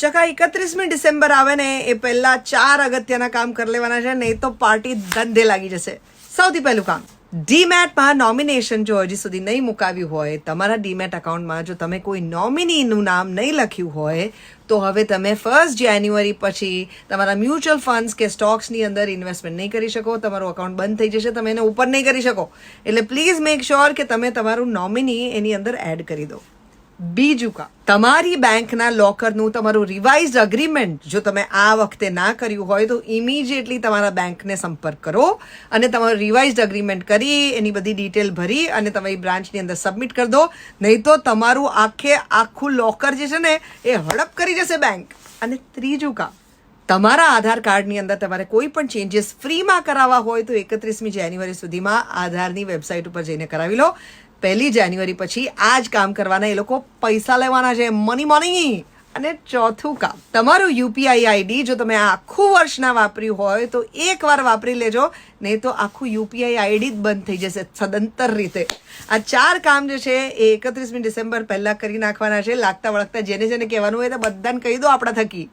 ચકા 31મી December આવે ને એ પહેલા 4 અગત્યના કામ કરી લેવાના છે, નહીં તો પાર્ટી ધંધે લાગી જશે. સૌથી પહેલું કામ, ડીમેટમાં નોમિનેશન જો હજી સુધી નહીં મુકાવ્યું હોય, તમારા ડીમેટ અકાઉન્ટમાં જો તમે કોઈ નોમિનીનું નામ નહીં લખ્યું હોય, તો હવે તમે 1 જાન્યુઆરી પછી તમારા મ્યુચ્યુઅલ ફંડ્સ કે સ્ટોક્સની અંદર ઇન્વેસ્ટમેન્ટ નહીં કરી શકો. તમારું અકાઉન્ટ બંધ થઈ જશે, તમે એને ઉપર નહીં કરી શકો. એટલે પ્લીઝ મેક શ્યોર કે તમે તમારું નોમિની એની અંદર એડ કરી દો. બીજું કામ, તમારી બેંકના લોકરનું તમારું રિવાઇઝડ અગ્રીમેન્ટ જો તમે આ વખતે ના કર્યું હોય તો ઇમિડિયેટલી તમારા બેંકને સંપર્ક કરો અને તમારું રિવાઇઝડ અગ્રીમેન્ટ કરી એની બધી ડિટેલ ભરી અને તમારી બ્રાન્ચની અંદર સબમિટ કરી દો. નહીં તો તમારું આખું લોકર જે છે ને એ હડપ કરી જશે બેંક. અને ત્રીજું કામ, તમારા આધાર કાર્ડની અંદર તમારે કોઈ પણ ચેન્જીસ ફ્રીમાં કરાવવા હોય તો 31મી જાન્યુઆરી સુધીમાં આધારની વેબસાઇટ ઉપર જઈને કરાવી લો. 1 જાન્યુઆરી પછી આ જ કામ કરવાના, એ લોકો પૈસા લેવાના છે, મની. અને ચોથું કામ, તમારું યુપીઆઈ આઈડી જો તમે આખું વર્ષ ના વાપર્યું હોય તો એકવાર વાપરી લેજો, નહીં તો આખું યુપીઆઈ આઈડી જ બંધ થઈ જશે સદંતર રીતે. આ 4 કામ જે છે એ 31મી ડિસેમ્બર પહેલા કરી નાખવાના છે. લાગતા વળગતા જેને કહેવાનું હોય તો બધાને કહી દો આપણા થકી.